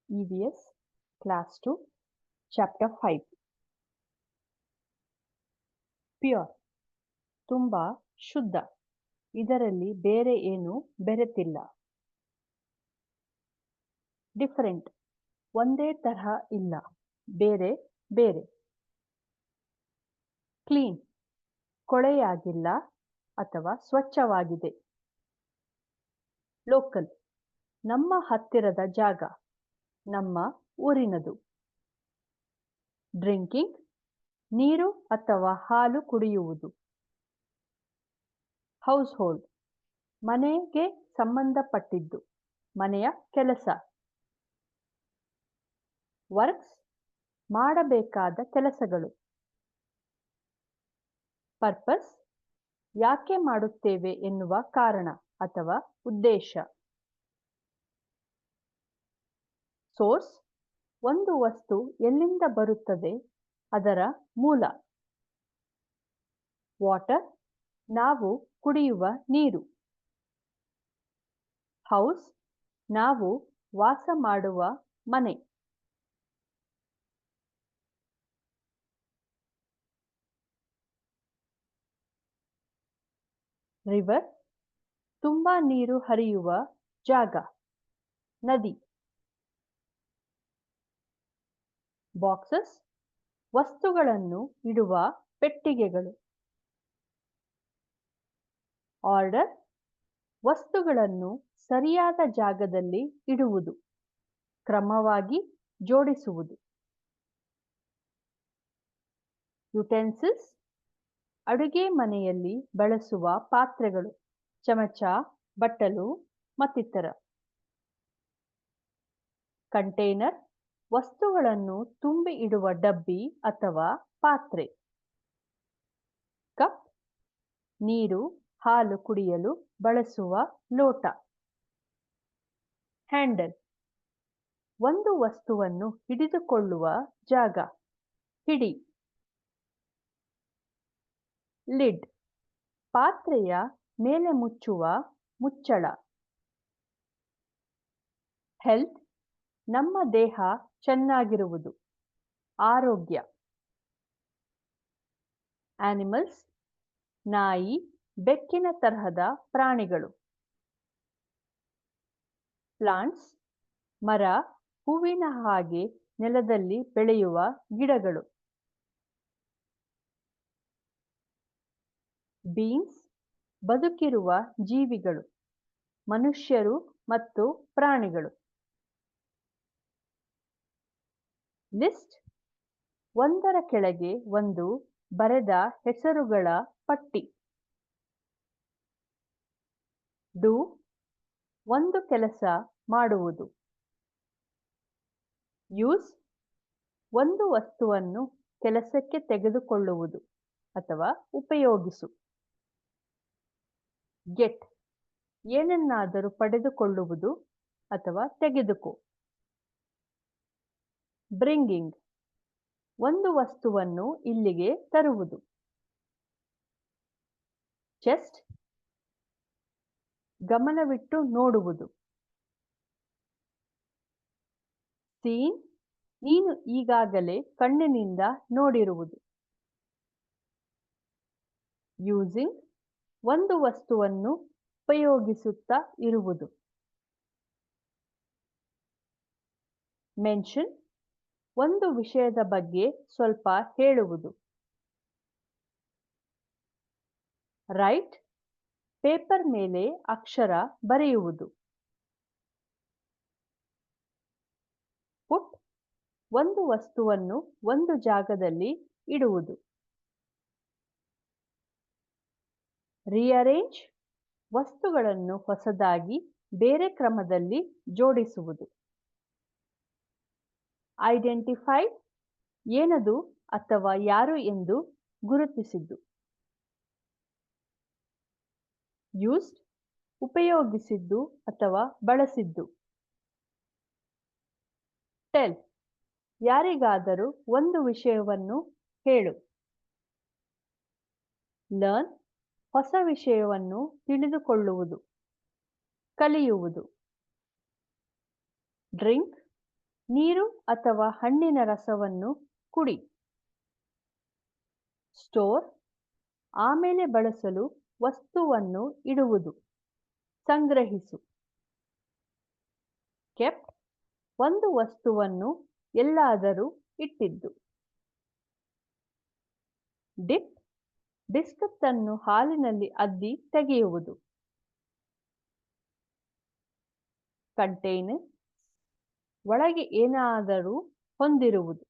EVS Class 2 Chapter 5 pure ತುಂಬ ಶುದ್ಧ, ಇದರಲ್ಲಿ ಬೇರೆ ಏನೂ ಬೆರೆತಿಲ್ಲ. ಡಿಫರೆಂಟ್ ಒಂದೇ ತರಹ ಇಲ್ಲ, ಬೇರೆ ಬೇರೆ. ಕ್ಲೀನ್ ಕೊಳೆಯಾಗಿಲ್ಲ ಅಥವಾ ಸ್ವಚ್ಛವಾಗಿದೆ. ಲೋಕಲ್ ನಮ್ಮ ಹತ್ತಿರದ ಜಾಗ, ನಮ್ಮ ಊರಿನದು. ಡ್ರಿಂಕಿಂಗ್ ನೀರು ಅಥವಾ ಹಾಲು ಕುಡಿಯುವುದು. ಹೌಸ್ ಹೋಲ್ಡ್ ಮನೆಗೆ ಸಂಬಂಧಪಟ್ಟಿದ್ದು, ಮನೆಯ ಕೆಲಸ. ವರ್ಕ್ಸ್ ಮಾಡಬೇಕಾದ ಕೆಲಸಗಳು. ಪರ್ಪಸ್ ಯಾಕೆ ಮಾಡುತ್ತೇವೆ ಎನ್ನುವ ಕಾರಣ ಅಥವಾ ಉದ್ದೇಶ. ಸೋರ್ಸ್ ಒಂದು ವಸ್ತು ಎಲ್ಲಿಂದ ಬರುತ್ತದೆ, ಅದರ ಮೂಲ. ವಾಟರ್ ನಾವು ಕುಡಿಯುವ ನೀರು. ಹೌಸ್ ನಾವು ವಾಸ ಮಾಡುವ ಮನೆ. ರಿವರ್ ತುಂಬಾ ನೀರು ಹರಿಯುವ ಜಾಗ, ನದಿ. ಬಾಕ್ಸಸ್ ವಸ್ತುಗಳನ್ನು ಇಡುವ ಪೆಟ್ಟಿಗೆಗಳು. ಆರ್ಡರ್ ವಸ್ತುಗಳನ್ನು ಸರಿಯಾದ ಜಾಗದಲ್ಲಿ ಇಡುವುದು, ಕ್ರಮವಾಗಿ ಜೋಡಿಸುವುದು. ಯುಟೆನ್ಸಿಲ್ಸ್ ಅಡುಗೆ ಮನೆಯಲ್ಲಿ ಬಳಸುವ ಪಾತ್ರೆಗಳು, ಚಮಚ, ಬಟ್ಟಲು ಮತ್ತಿತರ. ಕಂಟೈನರ್ ವಸ್ತುಗಳನ್ನು ತುಂಬಿ ಇಡುವ ಡಬ್ಬಿ ಅಥವಾ ಪಾತ್ರೆ. ಕಪ್ ನೀರು ಹಾಲು ಕುಡಿಯಲು ಬಳಸುವ ಲೋಟ. ಹ್ಯಾಂಡಲ್ ಒಂದು ವಸ್ತುವನ್ನು ಹಿಡಿದುಕೊಳ್ಳುವ ಜಾಗ, ಹಿಡಿ. ಲಿಡ್ ಪಾತ್ರೆಯ ಮೇಲೆ ಮುಚ್ಚುವ ಮುಚ್ಚಳ. ಹೆಲ್ತ್ ನಮ್ಮ ದೇಹ ಚೆನ್ನಾಗಿರುವುದು, ಆರೋಗ್ಯ. ಆನಿಮಲ್ಸ್ ನಾಯಿ, ಬೆಕ್ಕಿನ ತರಹದ ಪ್ರಾಣಿಗಳು. ಪ್ಲಾಂಟ್ಸ್ ಮರ, ಹೂವಿನ ಹಾಗೆ ನೆಲದಲ್ಲಿ ಬೆಳೆಯುವ ಗಿಡಗಳು. ಬೀಯಿಂಗ್ಸ್ ಬದುಕಿರುವ ಜೀವಿಗಳು, ಮನುಷ್ಯರು ಮತ್ತು ಪ್ರಾಣಿಗಳು. ಲಿಸ್ಟ್ ಒಂದರ ಕೆಳಗೆ ಒಂದು ಬರೆದ ಹೆಸರುಗಳ ಪಟ್ಟಿ. ಡೂ ಒಂದು ಕೆಲಸ ಮಾಡುವುದು. ಯೂಸ್ ಒಂದು ವಸ್ತುವನ್ನು ಕೆಲಸಕ್ಕೆ ತೆಗೆದುಕೊಳ್ಳುವುದು ಅಥವಾ ಉಪಯೋಗಿಸು. ಗೆಟ್ ಏನನ್ನಾದರೂ ಪಡೆದುಕೊಳ್ಳುವುದು ಅಥವಾ ತೆಗೆದುಕೋ. ಬ್ರಿಂಗಿಂಗ್ ಒಂದು ವಸ್ತುವನ್ನು ಇಲ್ಲಿಗೆ ತರುವುದು. ಚೆಸ್ಟ್ ಗಮನವಿಟ್ಟು ನೋಡುವುದು. ಸೀನ್ ನೀನು ಈಗಾಗಲೇ ಕಣ್ಣಿನಿಂದ ನೋಡಿರುವುದು. ಯೂಸಿಂಗ್ ಒಂದು ವಸ್ತುವನ್ನು ಉಪಯೋಗಿಸುತ್ತಾ ಇರುವುದು. ಮೆನ್ಷನ್ ಒಂದು ವಿಷಯದ ಬಗ್ಗೆ ಸ್ವಲ್ಪ ಹೇಳುವುದು. ರೈಟ್ ಪೇಪರ್ ಮೇಲೆ ಅಕ್ಷರ ಬರೆಯುವುದು. ಪುಟ್ ಒಂದು ವಸ್ತುವನ್ನು ಒಂದು ಜಾಗದಲ್ಲಿ ಇಡುವುದು. ರಿಅರೇಂಜ್ ವಸ್ತುಗಳನ್ನು ಹೊಸದಾಗಿ ಬೇರೆ ಕ್ರಮದಲ್ಲಿ ಜೋಡಿಸುವುದು. ಐಡೆಂಟಿಫೈ ಏನದು ಅಥವಾ ಯಾರು ಎಂದು ಗುರುತಿಸಿದ್ದು. ಯೂಸ್ಡ್ ಉಪಯೋಗಿಸಿದ್ದು ಅಥವಾ ಬಳಸಿದ್ದು. ಟೆಲ್ ಯಾರಿಗಾದರೂ ಒಂದು ವಿಷಯವನ್ನು ಹೇಳು. ಲರ್ನ್ ಹೊಸ ವಿಷಯವನ್ನು ತಿಳಿದುಕೊಳ್ಳುವುದು, ಕಲಿಯುವುದು. ಡ್ರಿಂಕ್ ನೀರು ಅಥವಾ ಹಣ್ಣಿನ ರಸವನ್ನು ಕುಡಿ. ಸ್ಟೋರ್ ಆಮೇಲೆ ಬಳಸಲು ವಸ್ತುವನ್ನು ಇಡುವುದು. ಸಂಗ್ರಹಿಸು. ಕೆಪ್ಟ್ ಒಂದು ವಸ್ತುವನ್ನು ಎಲ್ಲಾದರೂ ಇಟ್ಟಿದ್ದು. ಡಿಪ್ ಬಿಸ್ಕತ್ ಅನ್ನು ಹಾಲಿನಲ್ಲಿ ಅದ್ದಿ ತೆಗೆಯುವುದು. ಕಂಟೈನರ್ ಒಳಗೆ ಏನಾದರೂ ಹೊಂದಿರುವುದು.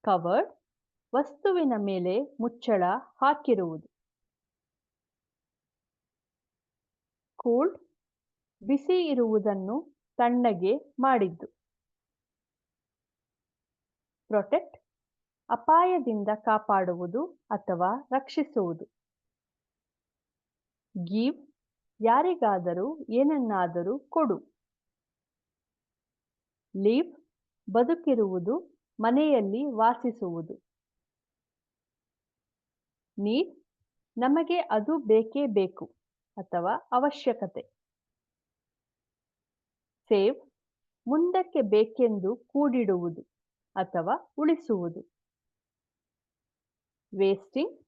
ಕವರ್ಡ್ ವಸ್ತುವಿನ ಮೇಲೆ ಮುಚ್ಚಳ ಹಾಕಿರುವುದು. ಕೂಲ್ಡ್ ಬಿಸಿ ಇರುವುದನ್ನು ತಣ್ಣಗೆ ಮಾಡಿದ್ದು. ಪ್ರೊಟೆಕ್ಟ್ ಅಪಾಯದಿಂದ ಕಾಪಾಡುವುದು ಅಥವಾ ರಕ್ಷಿಸುವುದು. ಗಿವ್ ಯಾರಿಗಾದರೂ ಏನನ್ನಾದರೂ ಕೊಡು. ಲೀವ್ ಬದುಕಿರುವುದು, ಮನೆಯಲ್ಲಿ ವಾಸಿಸುವುದು. ನೀಡ್ ನಮಗೆ ಅದು ಬೇಕೇ ಬೇಕು ಅಥವಾ ಅವಶ್ಯಕತೆ. ಸೇವ್ ಮುಂದಕ್ಕೆ ಬೇಕೆಂದು ಕೂಡಿಡುವುದು ಅಥವಾ ಉಳಿಸುವುದು. ವೇಸ್ಟಿಂಗ್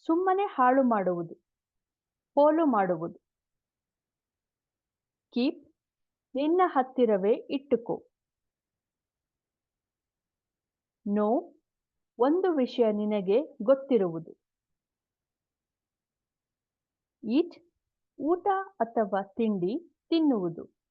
ಸುಮ್ಮನೆ ಹಾಳು ಮಾಡುವುದು, ಪೋಲು ಮಾಡುವುದು. ಕೀಪ್ ನಿನ್ನ ಹತ್ತಿರವೇ ಇಟ್ಟುಕೋ. ನೋ ಒಂದು ವಿಷಯ ನಿನಗೆ ಗೊತ್ತಿರುವುದು. ಈಟ್ ಊಟ ಅಥವಾ ತಿಂಡಿ ತಿನ್ನುವುದು.